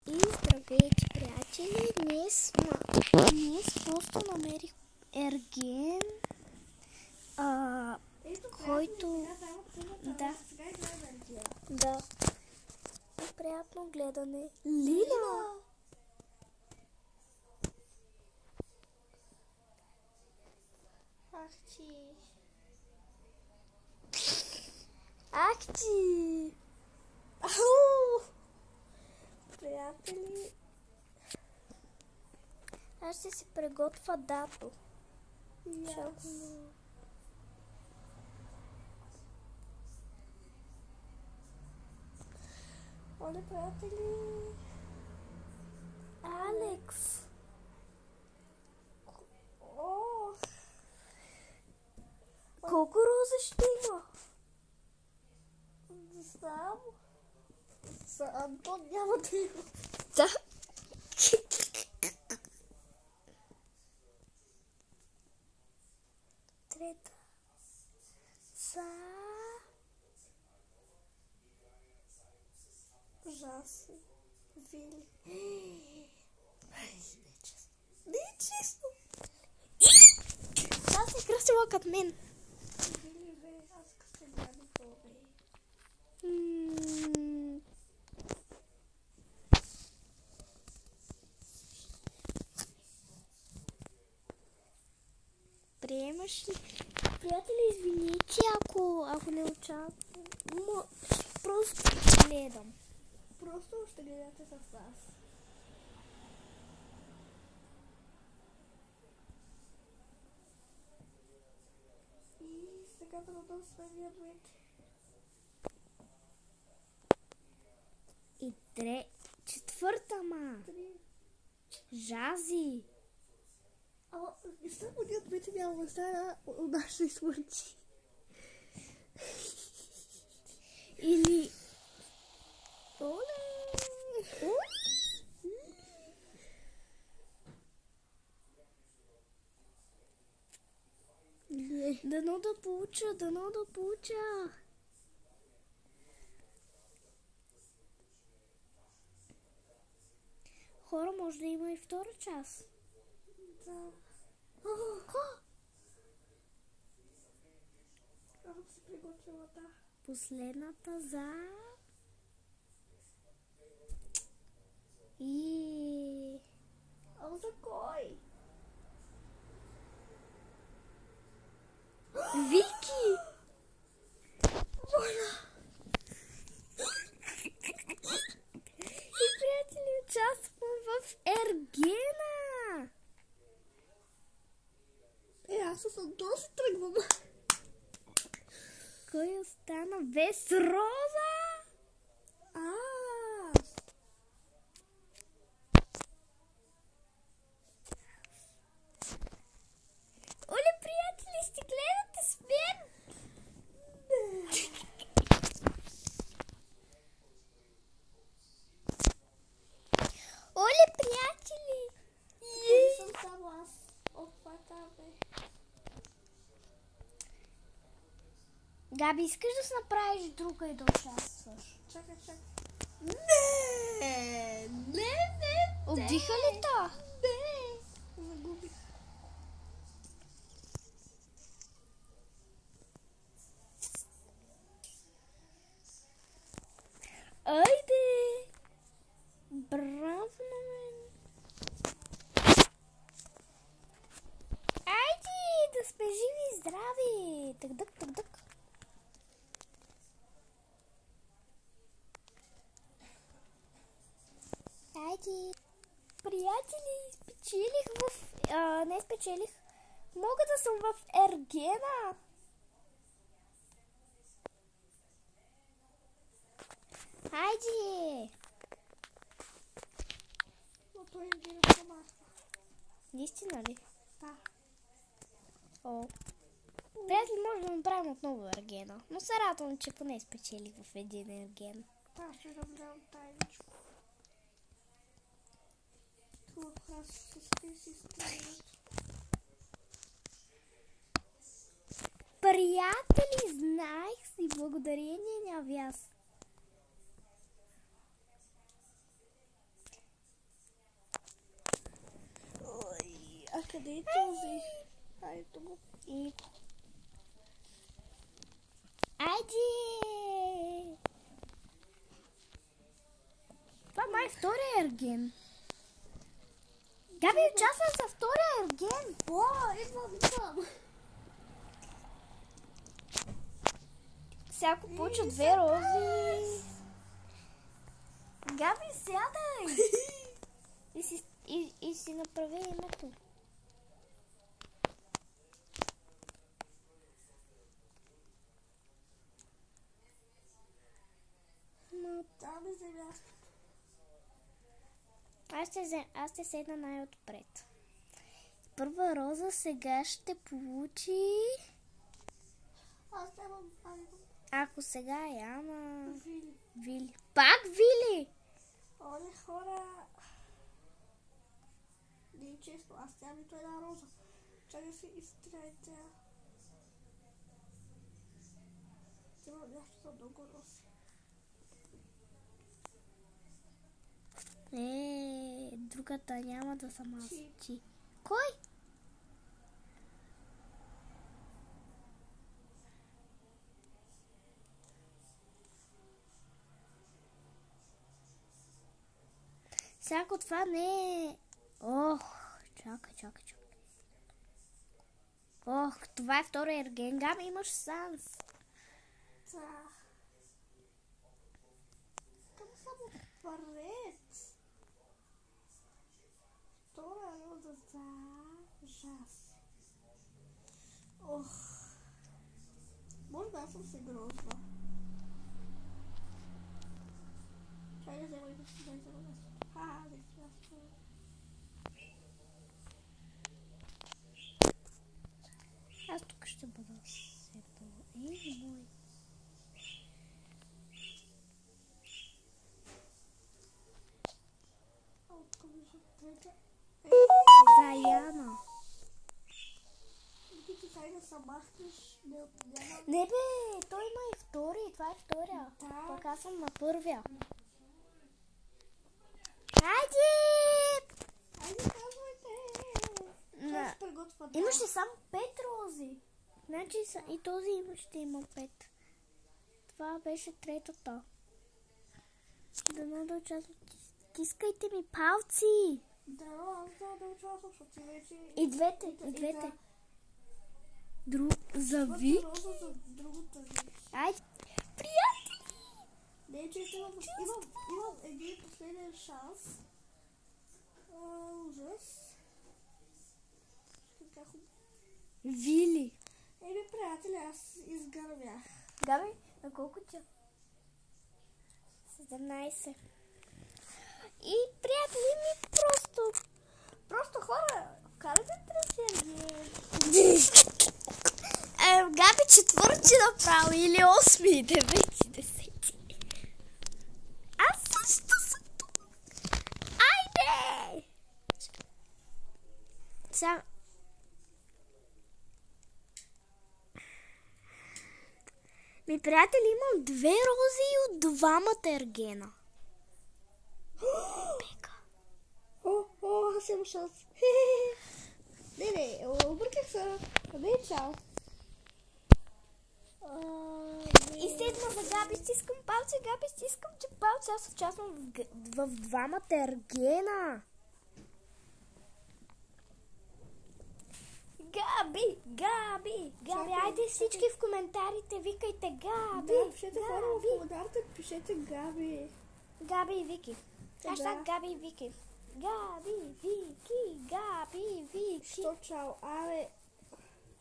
И здравейте, приятели! Днес просто намерих ерген, който... Да. Приятно гледане. Лина! Ахти! Ау! Приятели, аз ще си приготвя дато. Оле, приятели! Алекс! Колко рози ще има? Не знам. За Антон няма да има. Да. Трета. За... Ужасно. Вили. Не е честно. Тя се красила като мен. Вили, бе, аз като няма по-бе. Приемаш ли? Приятели, извините, ако не очаквам. Просто гледам. Просто ще гледате с нас. И сега да дадам следния ред. И четвърта, ма. Жази. Ама, само ние двете няма да стана от нашите смърти. Или... Оле! Дано да получа. Хора, може да има и втора част. Да. Аз съм се приготвила, да. Последната за... И... Ама за кой? Вики! И, приятели, участвам в ергена! Аз с Антон се тръгвам. Кой остана без роза? Оле, приятели, сте гледате с мен? Оле, приятели! Не съм само аз. Опата, бе. Габи, искаш да си направиш друга и да участваш? Чакай. Не! Отдиха ли то? Не! Загубих. Айде! Браво на мен! Айде! Да сме живи и здрави! Тък-дък. Айде! Приятели, спечелих не спечелих. Мога да съм в ергена! Хайде! Но той ергена промахва. Наистина ли? Да. Приятели, може да направим отново ергена. Но се радвам, че поне спечелих в един ерген. Да, ще разгледам тайничко. Това просто се списи стоят. Приятели, знаех си благодарение на вас. Къде е този? Айде го. И... Айде! Това май е втория ерген. Габи участва за втория ерген. О, идвам. Всяко получа 2 рози. Габи, сядай! И си направи името. Там е земя. Аз ще седна най-отпред. Първа роза сега ще получи... Аз нямам Ако сега яма... Вили. Вили. Пак Вили! Оле, хора. Не е честно, аз нямам нито една роза. Чакай се изтрете. Има нещо за много рози. Другата няма да съм аз. Чи. Кой? Всяко това не е... Чакай. Това е втория ерген. Габи, имаш шанс. Там само парет. Втора роза за жас. Може да аз съм се грозна. Чай да взема и да си взема нещо. Аз тук ще бъда седнала. Мой. Заяна. Ти сега да се махнеш, няма... Не бе, той има и втори, това е втория. Да. Пък аз съм на първия. Хайде! Айде, казвайте! Да. Имаше само 5 рози. Значи и този ще има 5. Това беше третата. Дано да участвам. Тискайте ми палци! Да, аз трябва да участвам, защото ти вече... И двете. За Вик. Роза за другата Вик. Айде, приятели! Не, че имам един последен шанс. Ужас. Вили. Приятели, аз изгървях. Габи, на колко тя? 17. И приятели ми просто хора, вкарате трети ерген. Габи, четвърти направо или 8, 9, 10. Аз също съм тук. Айде! Сега... Ми, приятели, имам 2 рози от 2 ергена. Пека. Аз имам шанс. Не, обърках се. Къде чао? И седма за Габи, стискам палци, че палци. Аз участвам в 2 ергена. Габи, айде всички в коментарите, викайте Габи. Да, пишете хора в коментарите, пишете Габи. Габи и Вики. Хаштаг Габи и Вики. Габи, Вики. Що чао,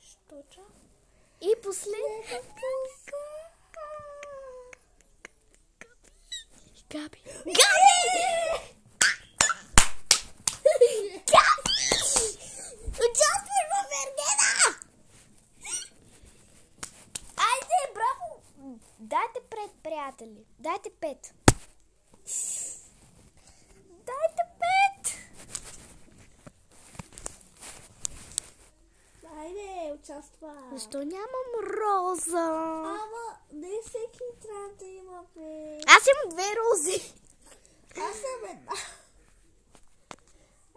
Що чао? И последно. Габи! Участвай в ергена! Айде, браво! Дайте пред, приятели. Дайте 5. Дайте 5. Айде, участвай. Защо нямам роза? Ама, не всеки трябва да има бе. Аз имам 2 рози. Аз съм една.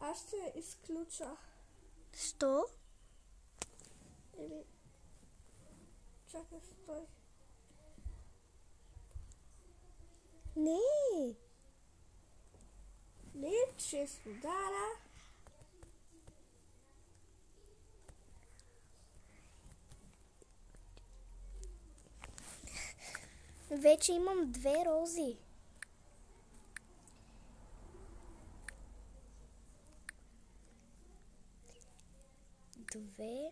Аз ще изключа. Що? Еми, чакай, стой. Не. Не, 6 удара. Вече имам 2 рози. Две.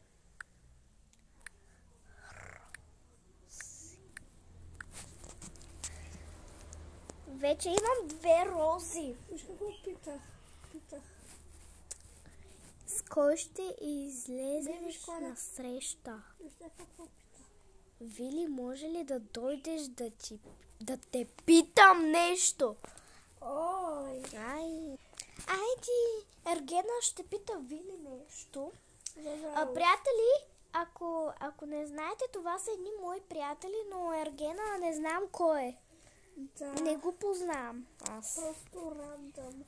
Вече имам 2 рози. Виж какво питах. С кой ще излезеш виж кой на среща? Виж какво питах. Вили, може ли да дойдеш да те питам нещо? Ой. Айди, Ергена ще пита Вили нещо. Зажал. Приятели, ако не знаете, това са едни мои приятели, но Ергена не знам кой е. Да. Не го познавам аз. Просто рандъм.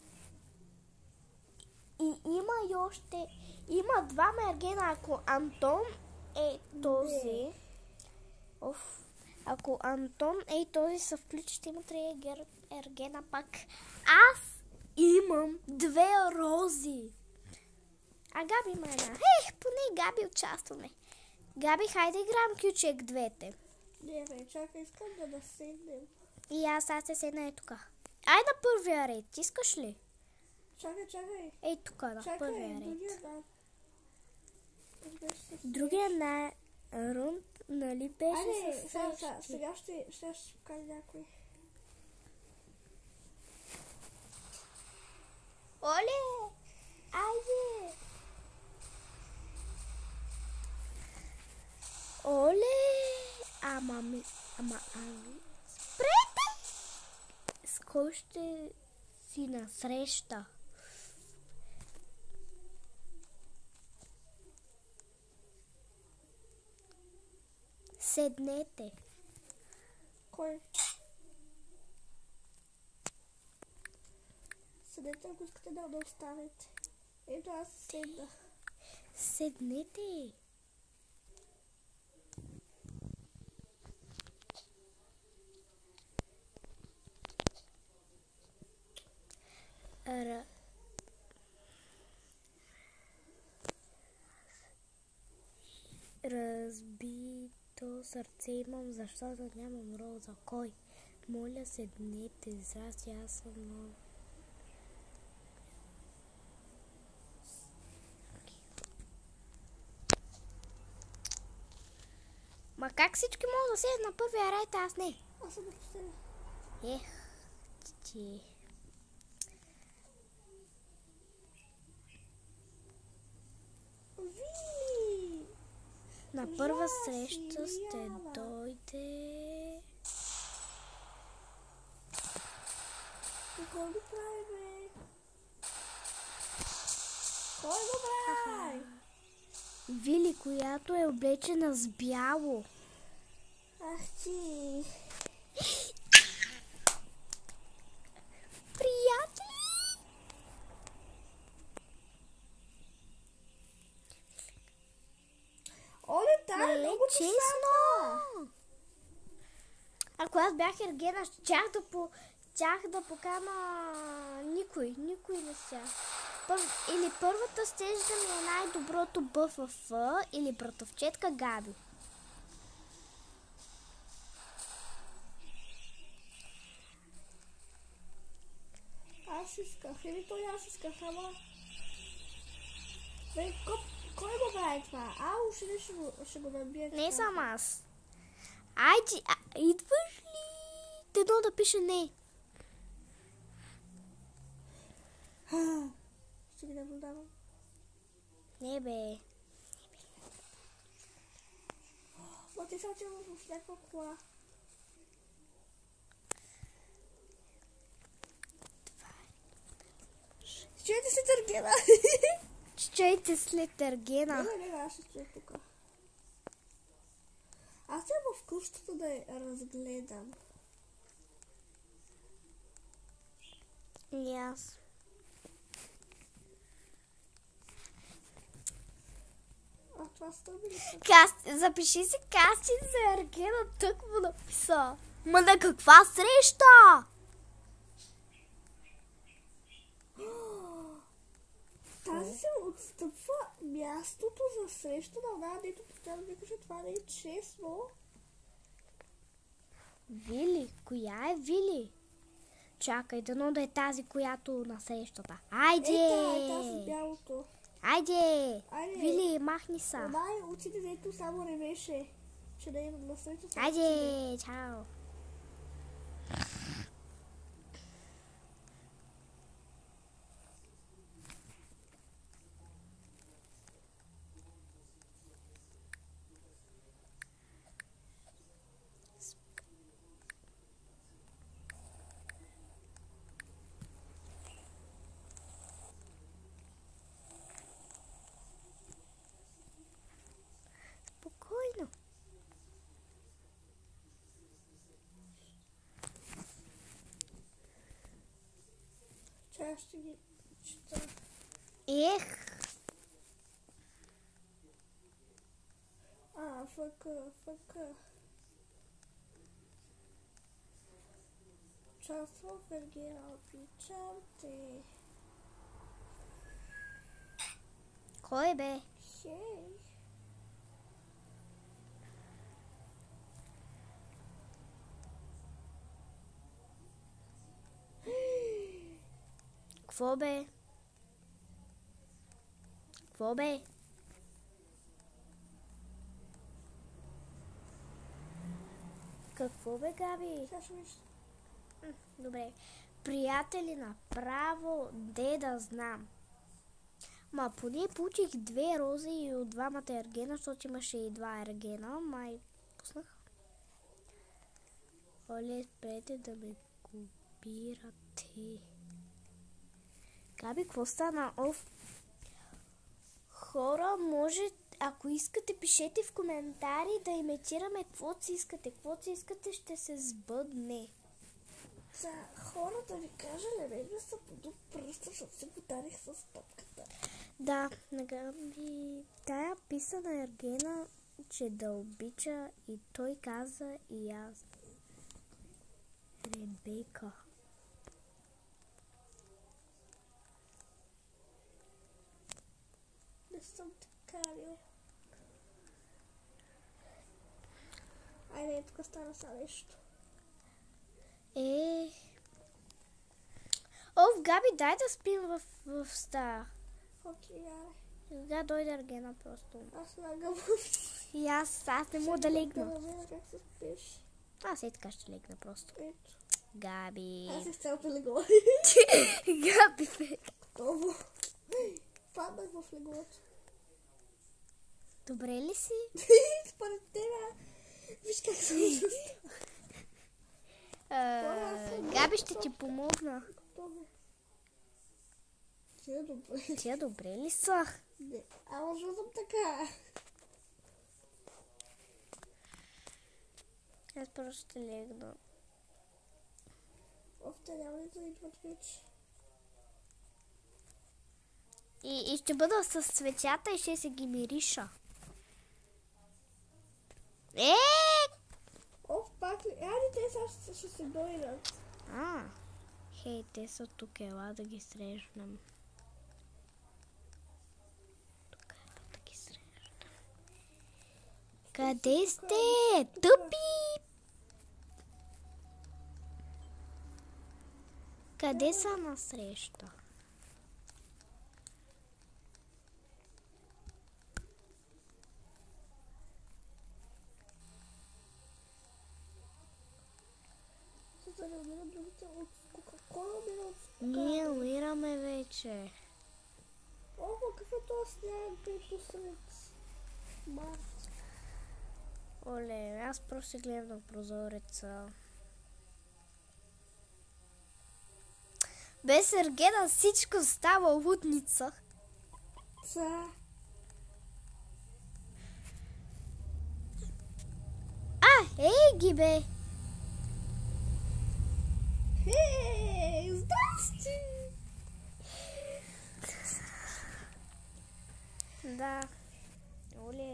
И има и още... Има 2 Ергена, ако Антон е този. Ако Антон е този се включи, ще има 3 Ергена пак. Аз имам 2 рози. А Габи има една. Поне Габи участваме. Габи, хайде играем ключек 2. Не, бе, чакай, искам да наседнем. И аз се седна тук. Ай на първия ред, искаш ли? Чакай. Ей тук, на първия ред. Другия да. Другия на рунд, нали беше Айде, с срещи? сега ще покажа някой. Оле! Айде! Оле! Ами. Спрете! С кой ще си на среща? Седнете. Кой? Седнете, ако искате да останете. Ето аз седнах. Седнете. Разбито сърце имам, защото нямам роза. Кой? Моля, седнете. Здрасти, аз съм много. Ма как всички могат да седят на първия ред, аз не? Аз съм на последния. Ти. Вили! На първа Ужас, среща ще Илияна. дойде... Кой го прави, бе? Кой го прави? Вили, която е облечена с бяло. Ах ти! Приятели! Оле, тая е Не е много честно! честно! Ако аз бях Ергена, щях да покана никой не ся. Или първата стежа ми е най-доброто БФФ, или братовчетка Габи. Аз исках, аз исках, ама... Бе, кой го прави това? Ау, ще го набие. Не съм аз. Айди, идваш ли? Дедо да пише не. Ще ги наблюдавам. Не бе. Ма ти са отивам в някаква кола. Чуйте се Ергена! Чуйте след Ергена. Не, аз ще чуя тук. Аз трябва в къщата да я разгледам. И аз. това стъби ли? Запиши си кастинг за Ергена, тък му написа. Ма на каква среща? Тази се отстъпва мястото за среща на една, дето постоянно викаше, това не е честно. Вили? Коя е Вили? Чакай, дано да е тази, която на срещата. Айде! Тази бялото. Айде! Айде. Вили, махни са. Она е отиде, дето само ревеше, че да има на срещата. Айде! Чао! Спокойно. Чай ще ги чета. Ех! ФК. Участва в Ергена, обичам те. Кой бе? Хей. Кво бе? Кво бе? Какво бе, Габи? Сега ще виж. Добре. Приятели направо, де да знам. Ма поне получих 2 рози и от 2 ергена, защото имаше и 2 ергена. Май пуснах. Оле, спрете да ме копирате. Габи, какво стана? Хора, може, ако искате, пишете в коментари да имитираме каквото си искате. Каквото си искате, ще се сбъдне. За хората ви кажа ли, не са подуп пръста, защото се подарих с топката. Да, на Габи, тая писа на Ергена, че да обича и той каза и аз. Ребека. Не съм те карил. Айде, тук стана са нещо. Габи, дай да спим в стая. Окей, аре. Сега дойде Ергена просто. Аз лягам. И аз не мога да легна. Да видя как се спиш. Аз и така ще легна просто. Ето. Габи. Аз и с цялото легло. Габи, бе. Готово. Паднах в леглото. Добре ли си? Според тебе. Виж как се чувства. Габи, ще ти помогна. Готово. Тия добре. Тия добре ли са? Не. Ама защо съм така? Аз просто ще легна. Те няма ли да идват вече? И ще бъда с цветята и ще се ги мириша. Пак ли? Айде, те сега ще се дойдат. Хей, те са тук, ела да ги срещнем. Къде сте? Тъпи! Къде са на среща? Да не умират другите от скука. Кой умира от скука? Ние умираме вече. Какво е това сняг, дето сред март? Оле, аз просто гледам на прозореца. Без Ергена всичко става лудница. Ей ги бе! Хей, здрасти! Да. Оле.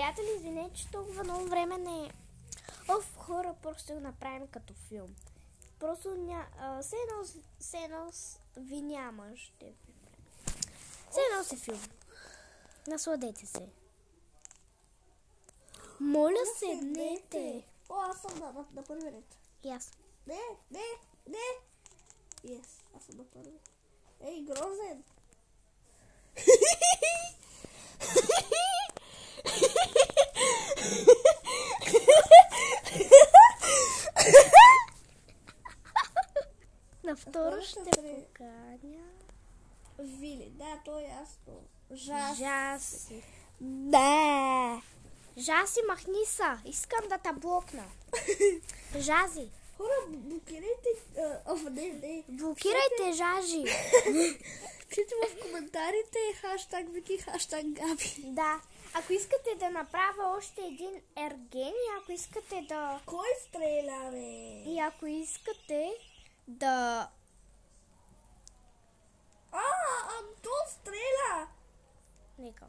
Приятели, извинете, че толкова много време не е. Хора, просто го направим като филм. Просто все едно ви няма. Все едно се филм. Насладете се. Моля, седнете. Аз съм на първи ред. И аз. Не. Yes, аз съм на първи. Ей, Грозен. На второ ще поканя Вили, да, то е ясно. Жаси. Да. Жаси, махни са. Искам да те блокна. Жази. Хора, блокирайте... не. Блокирайте Жажи. Пишете в коментарите хаштаг Вики, хаштаг Габи. Да. Ако искате да направя още един ерген и ако искате да... Кой стреля, бе? И ако искате да... Антон стреля! Нека.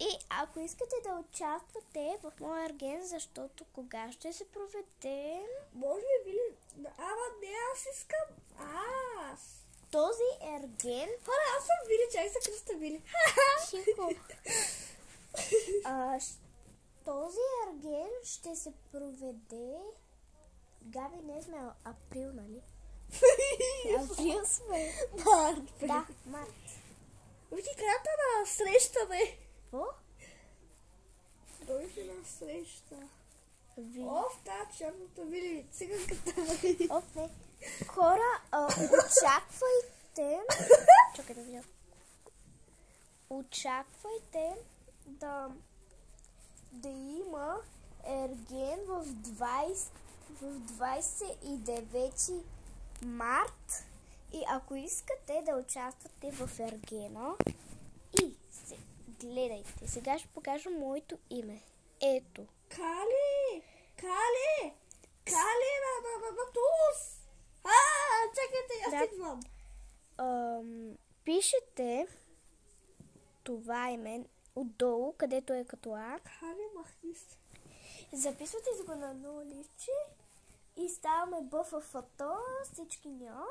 И ако искате да участвате в моя ерген, защото кога ще се проведе... Може ли, Вили? Ама не, аз искам. Този ерген... Хора, аз съм Вили, чак се кръста Вили. Тихо. Този ерген ще се проведе... Габи, не сме април, нали? Април сме. Да, март. Вики, крата на среща, бе. Какво? Дойде на среща. Вили. Тази черната Вили, циганката. Не. Хора, очаквайте... Чакай да видя. Очаквайте да има ерген в 29 март. И ако искате да участвате в ергена и гледайте. Сега ще покажа моето име. Ето. Кали на Туз. Чакайте, аз идвам. Пишете това име отдолу, където е като А. Кали, махни се. Записвате си го на едно листче и ставаме БФФ-то, всички ня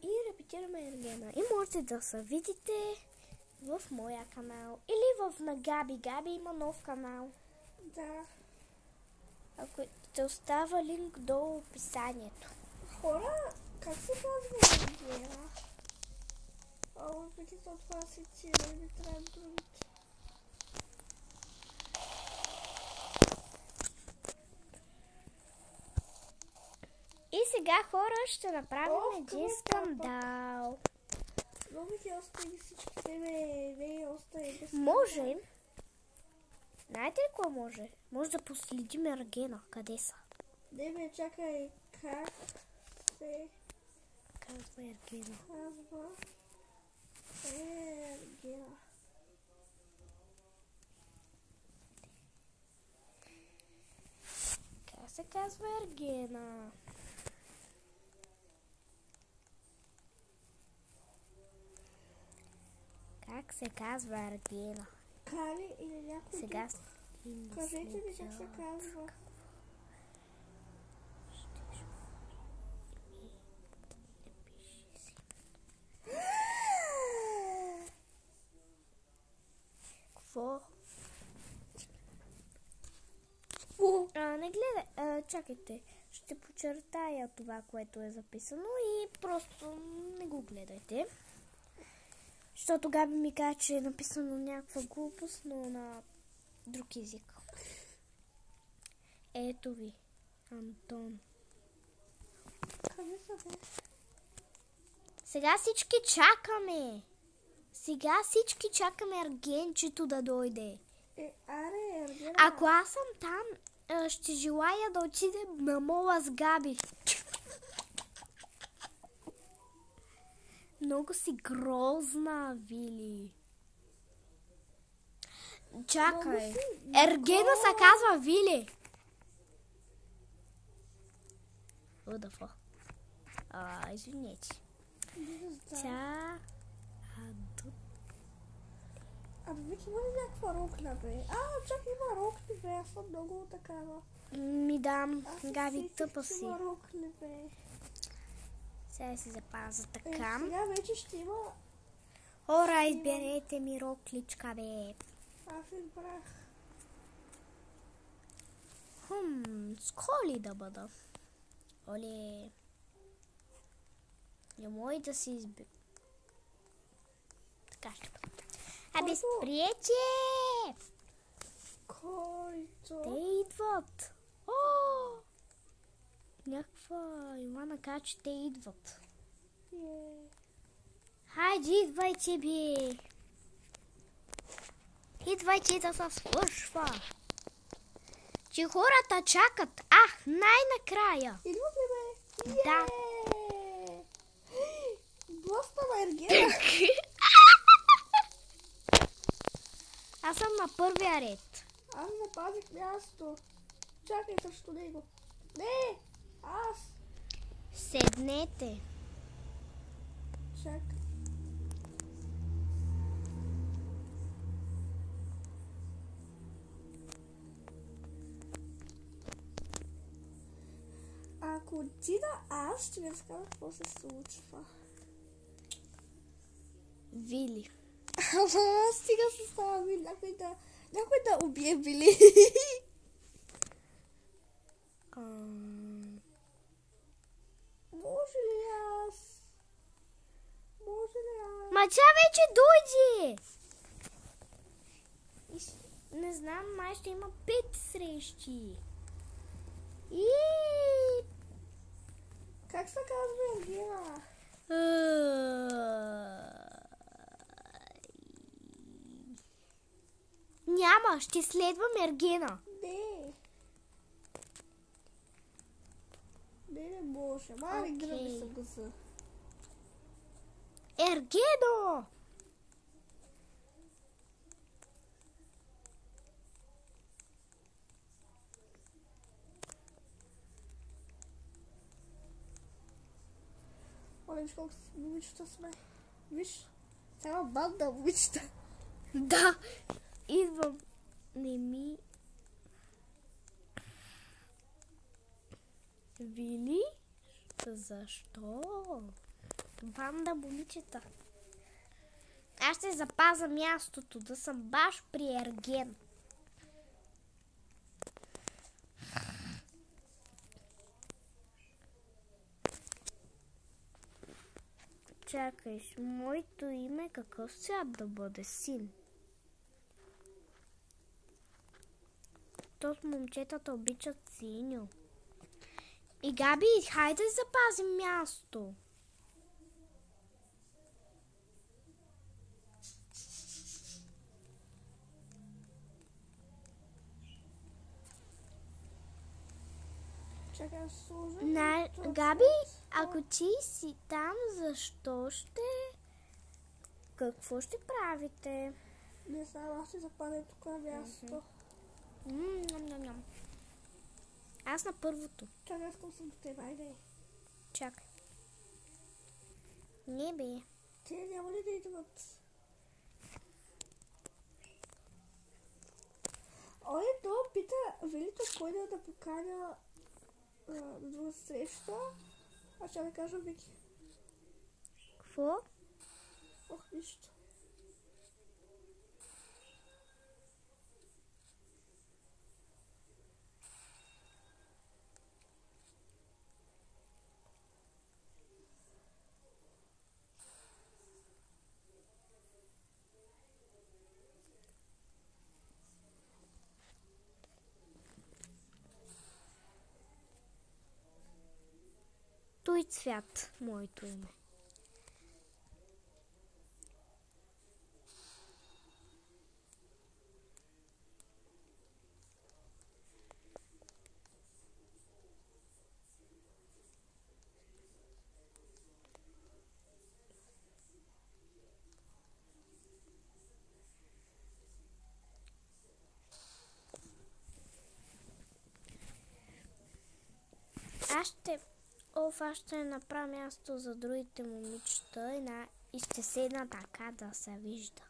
и репетираме ергена. И можете да се видите в моя канал или на Габи. Габи има нов канал. Да. Ако ще остава линк долу в описанието. Хора, как се казва ергена? Опити от това си цели, не трябва другите. И сега, хора, ще направим един скандал. Много ти остави всичките, не остави. Може. Знаете ли какво може? Може да последим ергена. Къде са? Не бе, чакай. Как се казва ергена? Казва ергена. Как се казва ергена? Как се казва ергена? Кали или някой сега друг? Кажете ми как се казва. Какво? Не гледай, чакайте. Ще подчертая това, което е записано и просто не го гледайте. Защото Габи ми каза, че е написано някаква глупост, но на друг език. Ето ви, Антон. Къде са бе? Сега всички чакаме. Сега чакаме ергенчето да дойде. Аре, ергена. Ако аз съм там, ще желая да отидем на мола с Габи. Много си грозна, Вили. Чакай. Ергена се казва Вили. What извинете. Абе, Вики, има ли някаква рокля, бе? Чак има рокли, бе. Аз съм много такава. Ми дам, Аз не Габи, си тъпа исках, си. че има рокли, бе. Сега си запаза така. Сега вече ще има... Ора, изберете ми рокличка, бе. Аз избрах. С коли да бъда? Оле. Не може да си избира. Така ще бъде. Абе, сприете! Който? Те идват. О! Някаква Ивана каза, че те идват. Хайде, идвайте, бе! Идвайте да се свършва. Че хората чакат. Най-накрая. Идват ли, бе? Да. Блъсна на Ергена. Аз съм на първия ред. Аз запазих място. Чакай срещу него. Не! Аз! Седнете. Чакай. Ако отида аз, ще ви разкажа какво се случва. Вили. Ама, стига се става Вили. Някой да убие Вили. Може ли аз? Ма тя вече дойде. Не знам, май ще има 5 срещи. И... Как се казва Ергена? Няма, ще следвам Ергена. Не може. Мали гръби са гласа. Ергено! Оле, виж колко момичета сме. Виж, цяла банда момичета. Да, идвам. Не ми... Вили? Защо? Банда момичета. Аз ще запазя мястото, да съм баш при Ерген. Чакай, моето име какъв цвят да бъде? Син. Тот момчетата обичат синьо. И Габи, хайде запазим място. Чакай, служа. Габи, ако ти си там, защо ще... Какво ще правите? Не знам, аз ще запазя тук на място. Аз на първото. Чакай, искам съм до теб, айде. Чакай. Не бе. Те няма ли да идват? Оле, то пита Велито кой да поканя на друга среща. Аз ще да кажа Вики. Какво? Ох, нищо. Той цвят, моето име. Аз ще направя място за другите момичета и ще седна така да се вижда.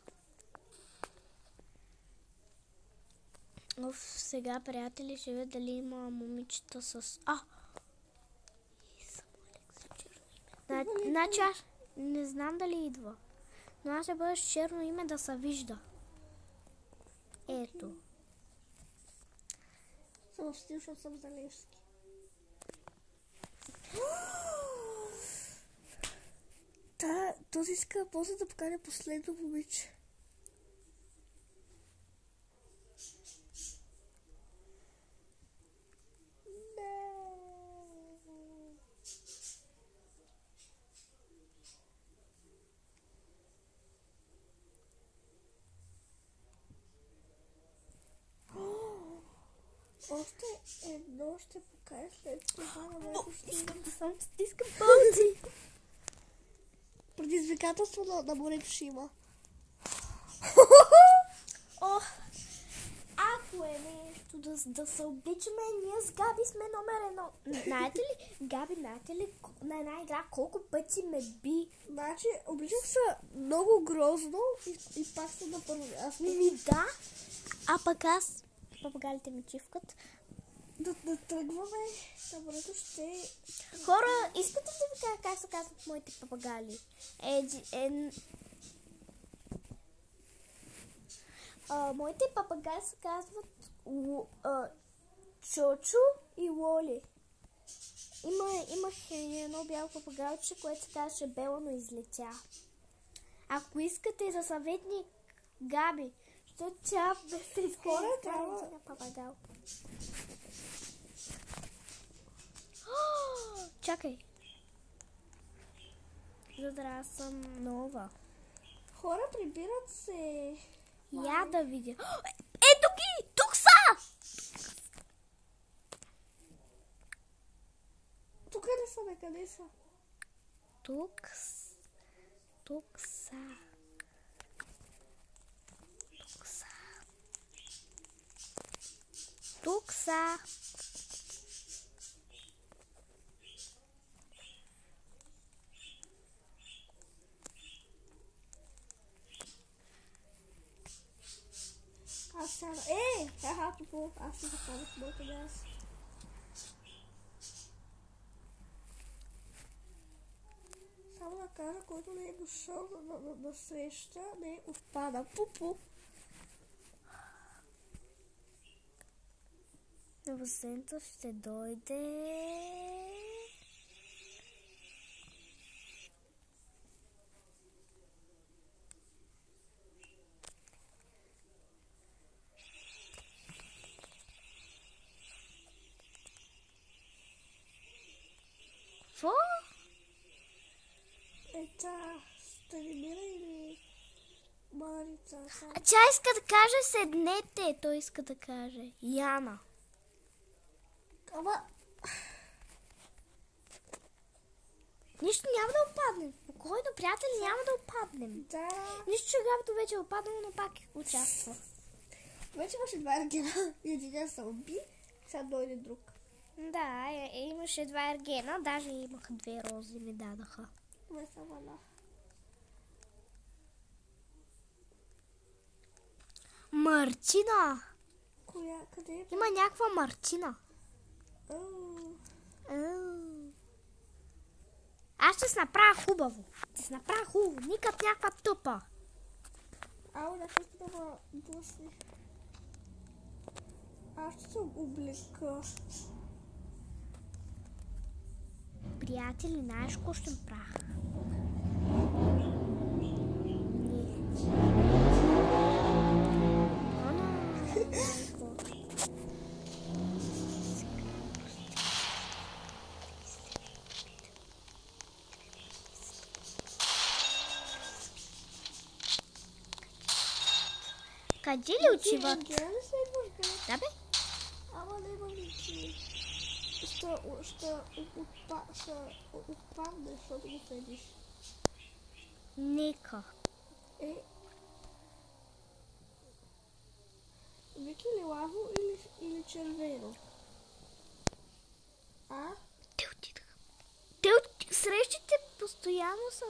Сега, приятели, ще видя дали има момичета с... Значи аз не знам дали идва. Но аз ще бъда с черно име да се вижда. Ето. Съм в стил, защото съм залевски. Този иска после да поканя последно момиче. Още едно ще покажа след това на моето ще... Искам да съм стискам пълзи. Предизвикателство на морето ще има. Ако е нещо да се обичаме, ние с Габи сме номер 1. Знаете ли, Габи, знаете ли на една игра колко пъти ме би? Значи, обичам се много грозно и пак съм на първо място. Да, а пък аз, папагалите ми чивкат. Да тръгваме, таборето ще... Хора, искате ли да ви кажа как се казват моите папагали? Моите папагали се казват Чочо и Лоли. Имах едно бяло папагалче, което се казваше Бела, но излетя. Ако искате за съветник Габи, защото тя се изхора на папагал. Чакай. Задра съм нова. Хора, прибират се. Я да видя. Ето ги! Тук са! Тук не са, къде са? Тук са. Тук са. Тук са. Аз сега... Тупо, аз си запазих моето място. Само да кажа, който не е дошъл на среща, не отпада. Пупу. Новосенто ще дойде. Какво? Станимира или Марица? Тя иска да каже седнете. Той иска да каже Яна. Ама... Нищо няма да опаднем. Спокойно, приятели, няма да опаднем. Да. Нищо, че Габито вече е опаднало, но пак участва. Вече имаше два ергена и един се уби. Сега дойде друг. Да, имаше два ергена, даже имаха две рози, ми дадаха. Не само една. Мартина! Коя? Къде е? Има някаква Мартина. Аз ще се направя хубаво. Ще се направя хубаво. Никак някаква тъпа. Да ще да блъсни. Аз ще се облека. Приятели, знаеш какво ще направя? Къде ли отиват? Да бе? Ама не има ничи. Ще отпадне, защото го следиш. Нека. Вики ли лаво или червено? Те отидаха. Срещите постоянно са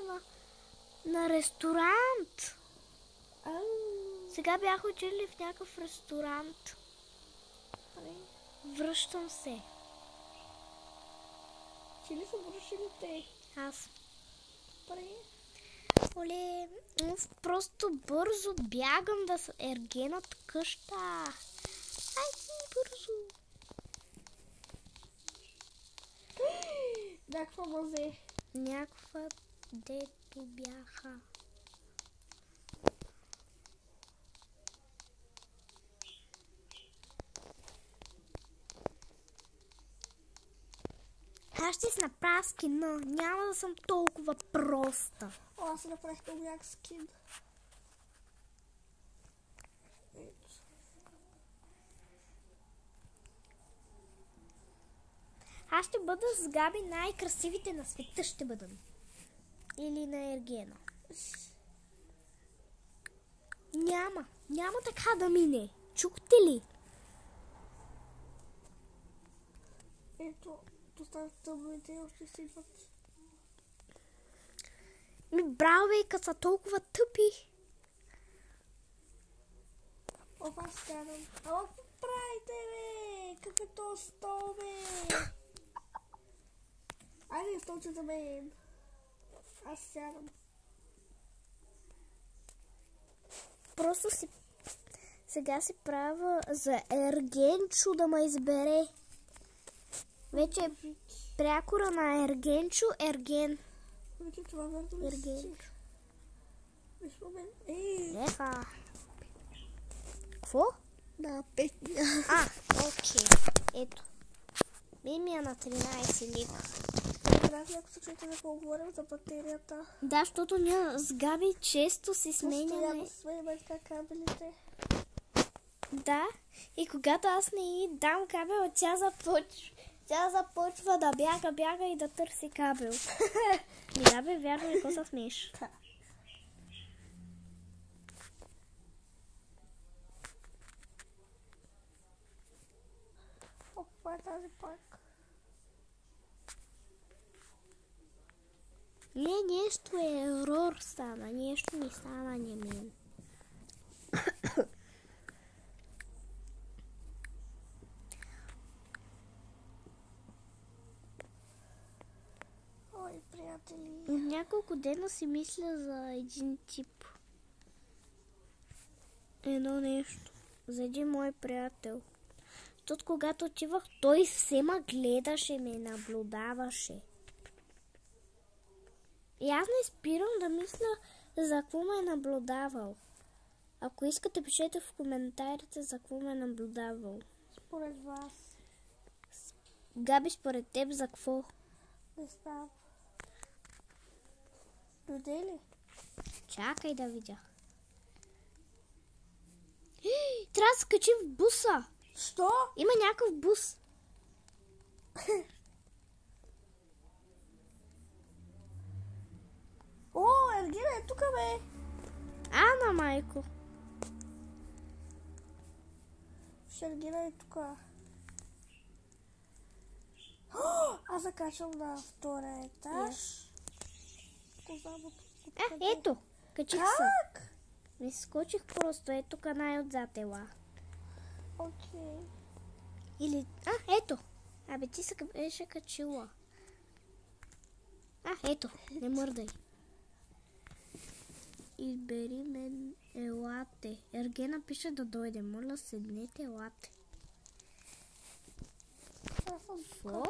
на ресторант. Сега бяха учили в някакъв ресторант. Връщам се. Ти ли са връщали те? Аз. Пари. Оле, просто бързо бягам да се ергенат къща. Айде бързо. Някаква мазе. Някаква дето бяха. Аз ще си направя скина. Няма да съм толкова проста. О, аз си направих много як скин. Ето. Аз ще бъда с Габи, най-красивите на света ще бъдем. Или на Ергена. Няма така да мине. Чухте ли? Ето, то става тъмно и те още си идват. Браво, бе, са толкова тъпи. О, аз сядам. Ама какво правите, бе? Какъв е то стол, бе? Айде, столче за мен. Аз сядам. Просто сега си правя за Ергенчо да ме избере. Вече е прякора на Ергенчо, Ерген. Вече това верно ли Ерген. Виж момент. Еха. Какво? Да, 5. Окей. Ето. Ми е на 13 лик. Трябва, ако се чуете да поговорим за батерията. Да, защото ние с Габи често си сменяме. Постоянно сменяме така кабелите. Да. И когато аз не й дам кабел, тя започва да бяга и да търси кабел. И да, бе, вярно ли, какво се смееш? О, това е тази пак. Нещо е ерор стана. Нещо ми стана не мен. Ой, приятели. Няколко дена си мисля за един тип. Едно нещо. За един мой приятел. Защото когато отивах, той все ме гледаше, ме наблюдаваше. И аз не спирам да мисля за какво ме е наблюдавал. Ако искате, пишете в коментарите за какво ме е наблюдавал. Според вас. Габи, според теб за какво? Не знам. Дойде ли? Чакай да видя. Трябва да се качи в буса. Що? Има някакъв бус. О, Ергена е тук, бе. Ана, майко. Ергена е тук. Аз закачвам на втория етаж. Ето, качих се. Как? Не скочих просто, ето тук най-отзад ела. Окей. Или, ето. Абе, ти се беше качила. Ето, не мърдай. Избери мен, елате. Ергена пише да дойде. Моля, седнете, елате. Какво?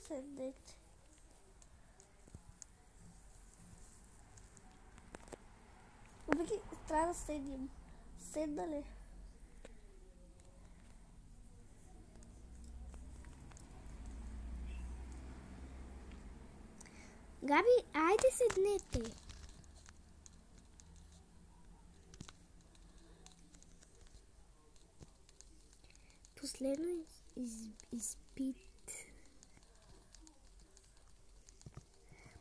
Седнете. Обики, трябва да седим. Седна ли? Габи, айде седнете. Последно изпит.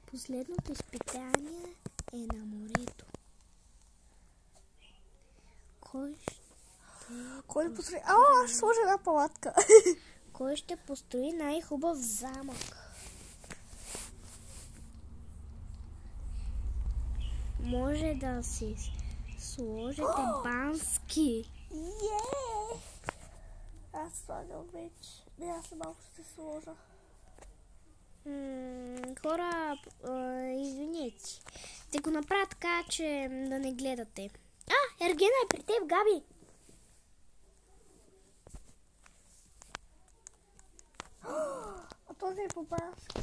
Последното изпитание е на морето. Кой построи? Аз сложи една палатка. Кой ще построи най-хубав замък? Може да си сложите бански. Аз слагам вече. Не, аз малко ще сложа. Хора, извините. Ще го направя така, че да не гледате. Ергена е при теб, Габи. А този е по бански.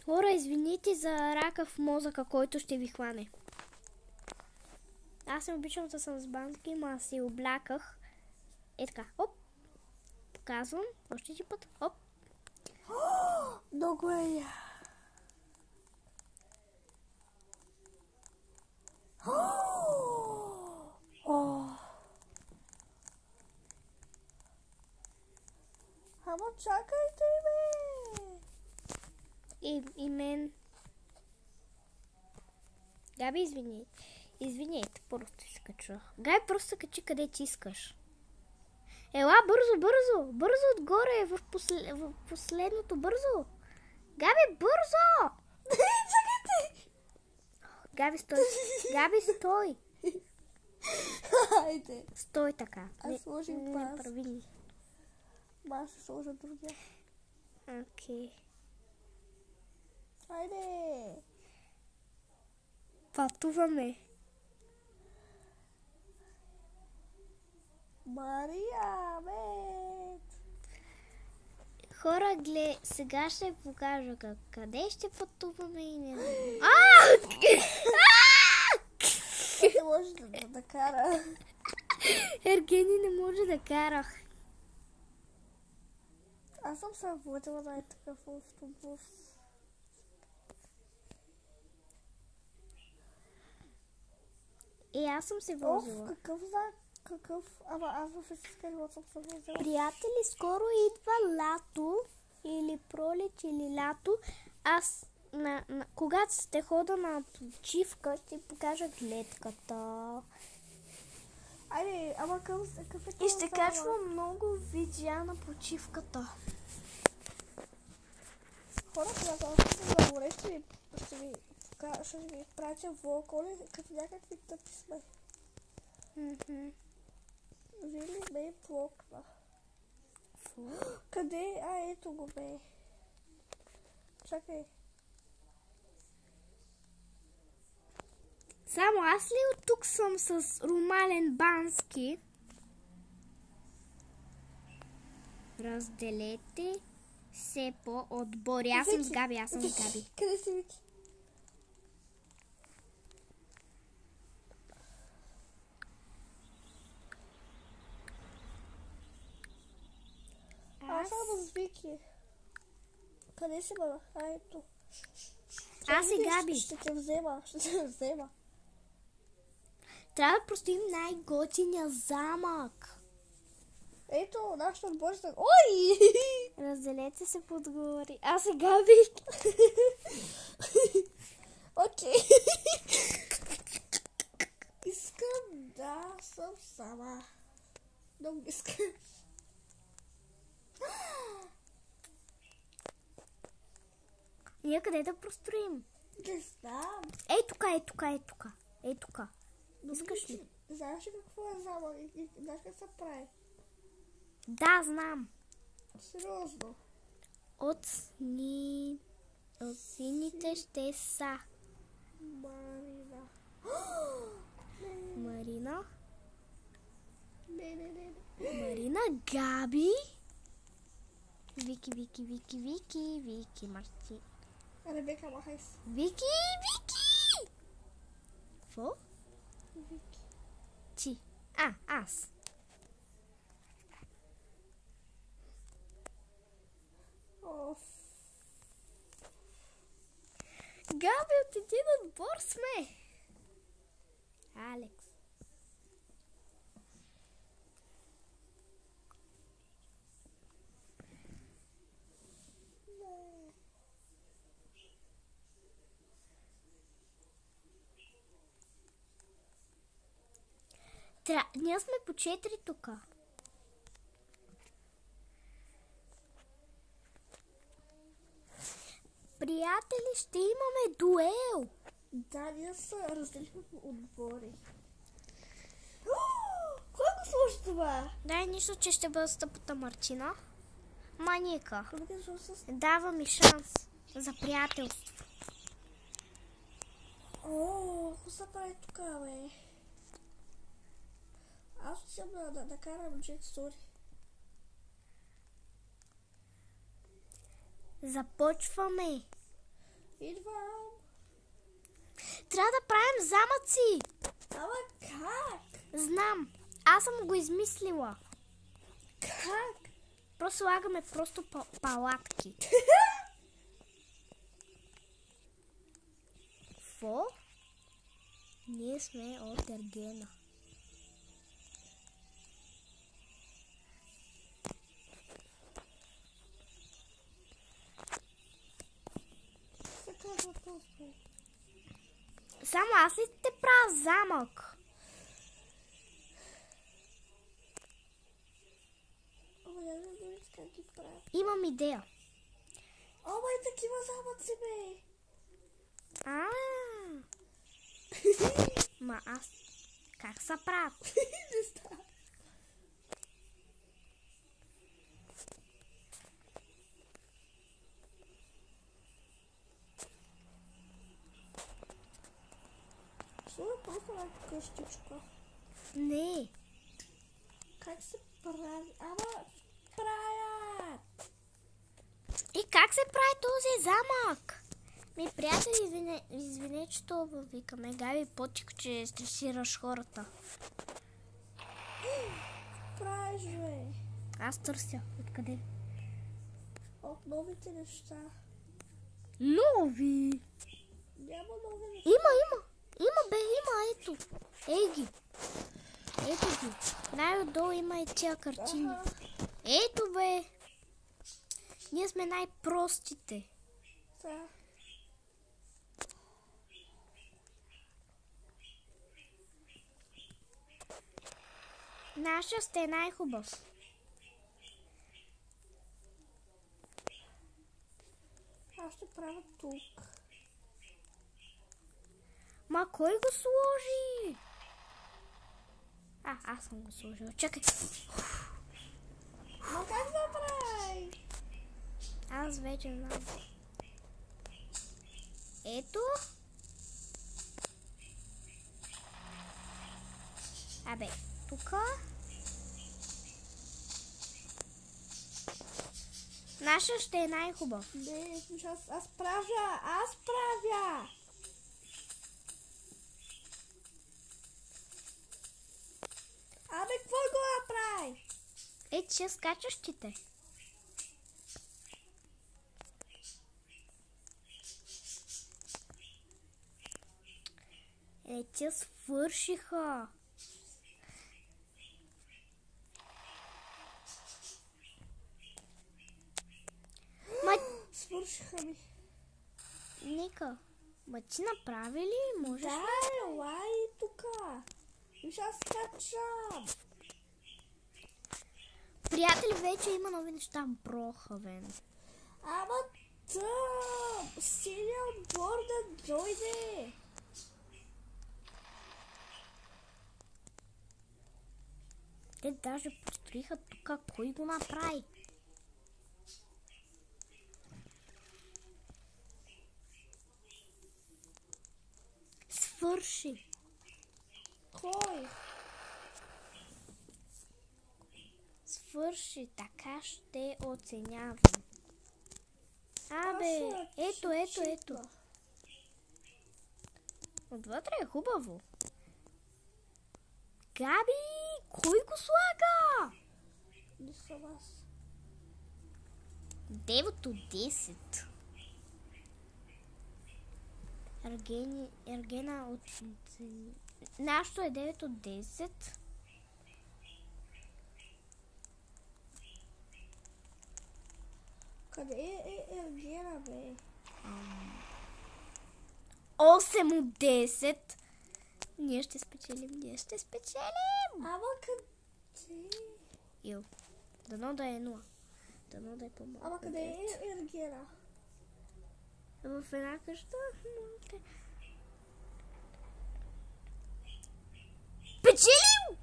Хора, извините за рака в мозъка, който ще ви хване. Аз не обичам да съм с бански, но аз си обляках. Е така, оп. Показвам, още един път, оп. Много е. Ама чакайте, бе! И мен. Габи, извинете, просто изкачвах. Габи, просто се качи къде ти искаш. Ела, бързо отгоре, в последното, бързо. Габи, бързо! Чакайте! Габи, стой. Хайде. Стой така. Аз сложих не пас. прави. Аз ще сложа другия. Окей. Хайде! Пътуваме. Мария, бе! Хора, сега ще покажа къде ще пътуваме и не знам. Не може да кара. Ергени не може да карах. Аз съм се водила на такъв автобус. Аз съм се возила. Какъв знак? Ама аз в истинска живот съм се возила. Приятели, скоро идва лято или пролет или лято. Аз когато сте хода на почивка, ще покажа гледката. Айде, ама какъв е това? И ще качвам много видеа на почивката. Хора, когато съм на море, ще ви пратя влогове, като някакви тъпи сме. Вили ме плокна. Къде? Ето го бе. Чакай. Само аз ли от тук съм с Ромален Бански? Разделете се по отбори. Аз съм с Габи, Къде си, Вики? Аз съм с Вики. Къде си, баба? Ето. Аз и Габи. Ще те взема. Трябва да простим най-готиния замък. Ето, нашата отборща. Ой! Разделете се по отгори. Аз и Габи. Окей. Искам да съм сама. Много искам. Ние къде да простроим? Не знам. Ей тука. Искаш ли? Знаеш ли какво е замък и знаеш как се прави? Да, знам. Сериозно. От сините ще са Марина. Не. Марина, Габи. Вики, Марти. Ребека, махай се. Вики. Какво? Вики. Ти. Аз. Габи, от един отбор сме. Алекс. Ние сме по 4 тук. Приятели, ще имаме дуел. Да, ние са разделихме по отбори. Кой го сложи това? Дай нищо, че ще бъда стъпата Мартина. Маника. Дава ми шанс за приятелство. Какво се прави тук, бе? Аз отивам да карам Jet Story. Започваме. Идвам. Трябва да правим замъци. Ама как? Знам. Аз съм го измислила. Как? Просто слагаме палатки. Фо? Ние сме от Ергена. Само аз ли те правя замък? Имам идея. И такива замъци, бе! Ма аз как се правят? Не знам. Що да правя къщичка? Не. Как се прави? Ама правят! И как се прави този замък? Ми, приятели, извине, че това викаме. Габи, потик, че стресираш хората. Правиш, бе! Аз търся. Откъде? От новите неща. Нови! Няма нови неща. Има, ето. Ей ги. Ето ги. Най-отдолу има и тия картини. Ето, бе. Ние сме най-простите. Да. Наша сте най-хубав. Аз ще правя тук. Ма кой го сложи? Аз съм го сложил. Чакай. Ма как да прави? Аз вече знам. Ето. Абе, тука. Наша ще е най-хубав. Не, аз правя! Абе, какво го направи? Че скачащите. Те свършиха. Свършиха ми. Нека. Ма ти направи ли? Можеш Да, ли? елай тука. Виж, аз скачам. Приятели, вече има нови неща. Брохавен. Ама тъм. Синия отбор да дойде. Те даже построиха тук. Кой го направи? Свърши. Кой? Свърши. Така ще оценявам. Абе, ето. Отвътре е хубаво. Габи, кой го слага? Не съм аз. 9 от 10. Ергена от... Нашето е 9 от 10. Къде е Ергена, бе? 8 от 10. Ние ще спечелим. Ама къде? Йо. Дано да е 0. Дано да е по-малко. Ама къде е Ергена? в една къща. Печелим!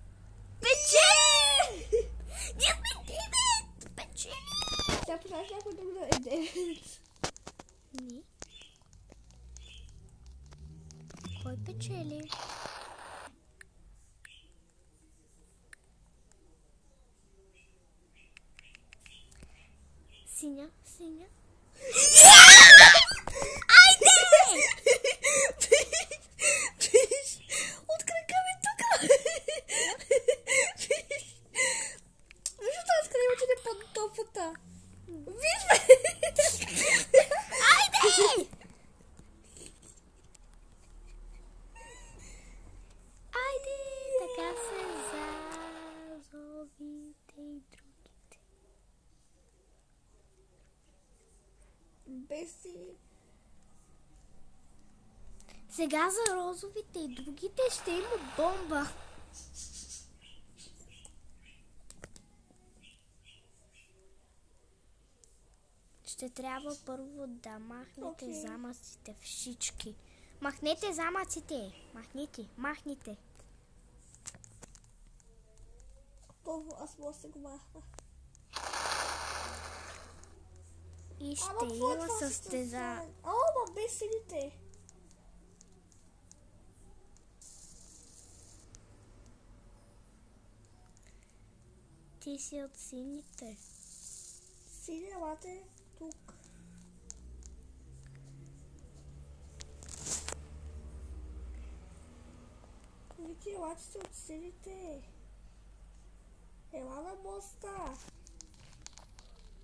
Печелим! Ние сме 9! Печелим! Сега познаваш някой друг да е 9. Не. Кой печели? Синя, синя. Айде! Виж! От крака ми тук! Виж от тази къде отиде под тофата! Виж бе! Айде! Айде! Така се зазовите и другите. Беси! Сега за розовите и другите ще има бомба. Ще трябва първо да махнете замъците всички. Махнете замъците. Махните. Първо аз мога да се го махна. И ще има състезание. Ама без сините. Ти си от сините. Сини, елате тук. Вики, елате си от сините. Ела на моста.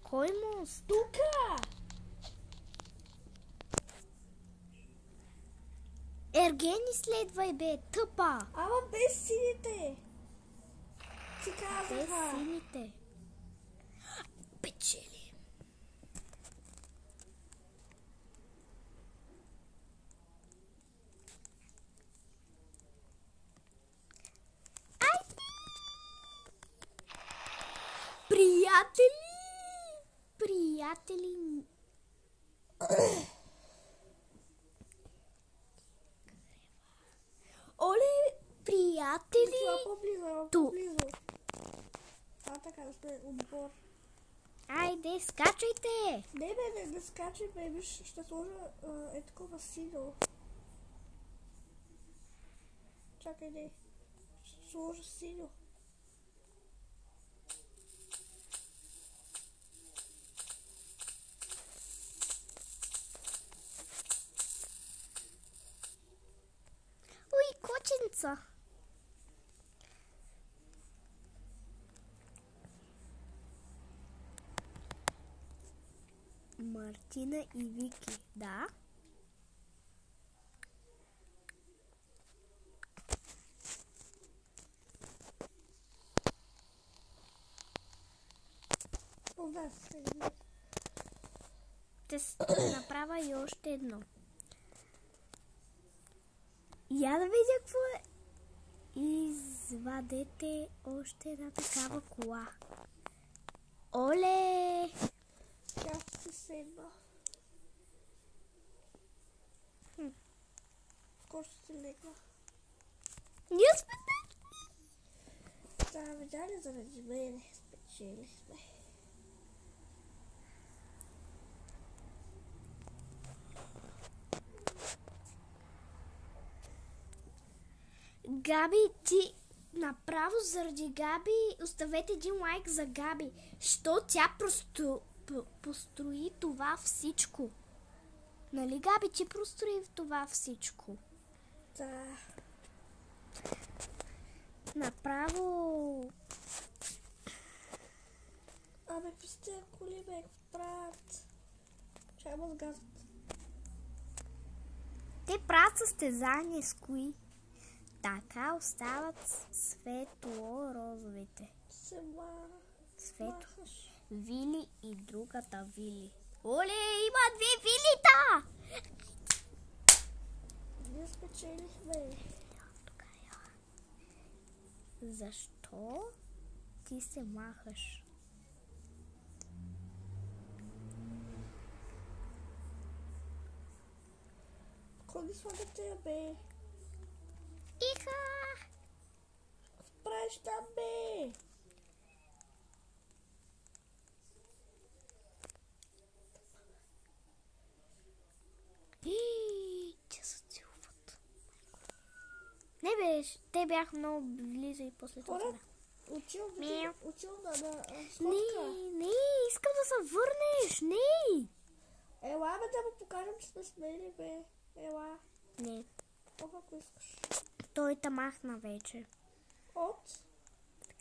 Кой мост? Тука! Ергени следвай бе, тъпа. Ама без сините. Ти Без казаха. сините. Печели. Айде! Приятели. Оле, приятели. По-близо. Така да сме отбор. Айде, скачайте. Не скачай, бе, виж, ще сложа такова синьо. Чакай, не. Ще сложа синьо. Ой, коченца. Мартина и Вики, да? Ще направя и още едно. Я да видя какво е. Извадете още една такава кола. Оле! Тя ще се седна. Скоро ще се легна. Ние сме Да, видяли заради мене. Спечели сме. Габи, ти направо заради Габи оставете един лайк за Габи. Що тя построи това всичко? Нали, Габи, ти построи това всичко? Да. Направо... Абе, пусте коли ме правят. Чай ма сгазат. Те правят състезание с кои? Така остават светло-розовите. Светло. Вили и другата Вили. Оле, има две Вилита! Ние спечелихме. Защо ти се махаш? Какво ги слагате, бе? Иха! Правиш там, бе? Те се целуват. Не бе, те бяха много близо и после това. Хора, учил Мяу. на сладка. Не, искам да се върнеш, не! Ела, бе, да му покажем, че сме смели, бе. Ела. Не, Ох, ако искаш. той те махна вече. От?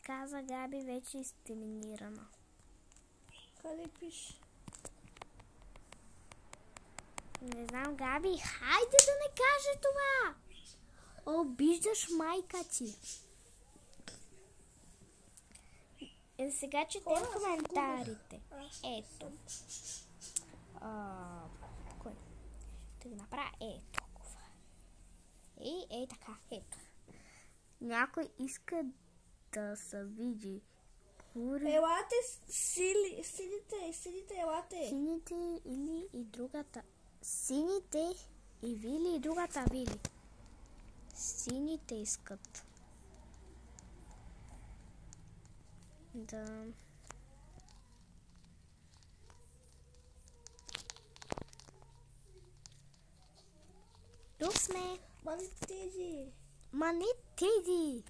Каза Габи, вече е изтерминирана. Къде пише? Не знам, Габи, хайде да не каже това! Обиждаш майка ти. Сега четем Хора, аз коментарите. Аз Ето. Кой? Ще го направя толкова. И така, ето. Някой иска да се види. Елате, сидите, елате. Сините или и другата. Сините и Вили и другата Вили. Сините искат. Да. Тук сме. Ма не тези. Ма не тези.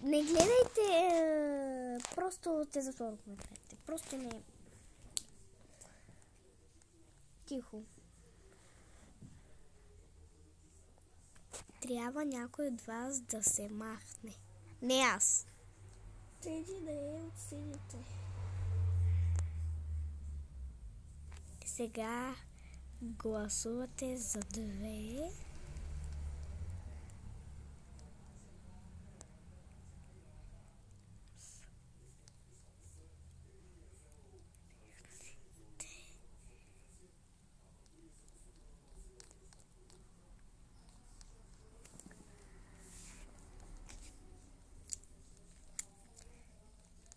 Не гледайте. Просто те затворя коментарите. Просто не. Тихо. Трябва някой от вас да се махне. Не аз. Тези не е от сините. Сега гласувате за две.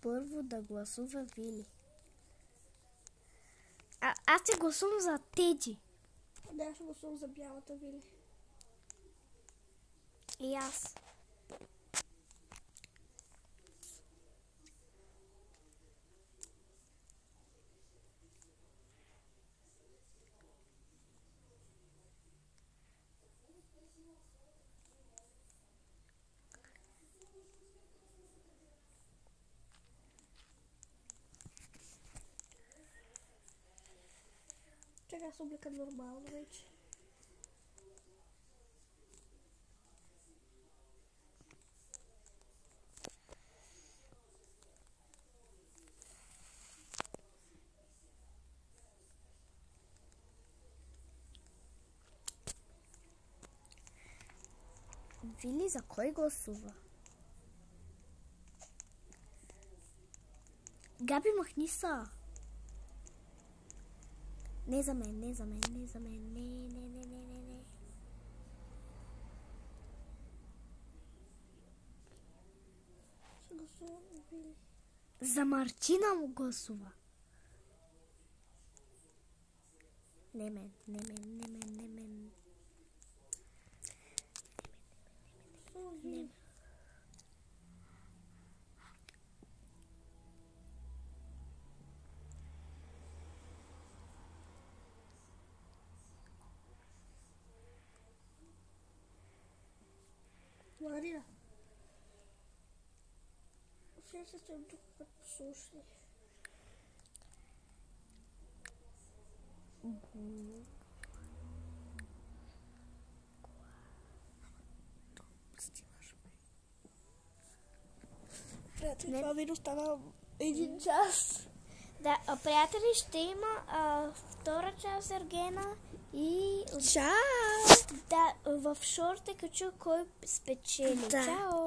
Първо да гласува Вили. Аз ще гласувам за Теди. Да, аз гласувам за бялата Вили. И аз. Чакай, аз обликам нормално вече. Вили за кой гласува? Габи, махни са. Не за мен, не за мен, не за мен, не. Ще гласувам Вили. За Мартина му гласува. Не мен. Вили. Марина. Сега се стоим тук като послушни. Приятели, това видео стана 1 час. Да, приятели, ще има втора част Ергена и Чао! да, в шорт е качу кой спечели. Да. Чао!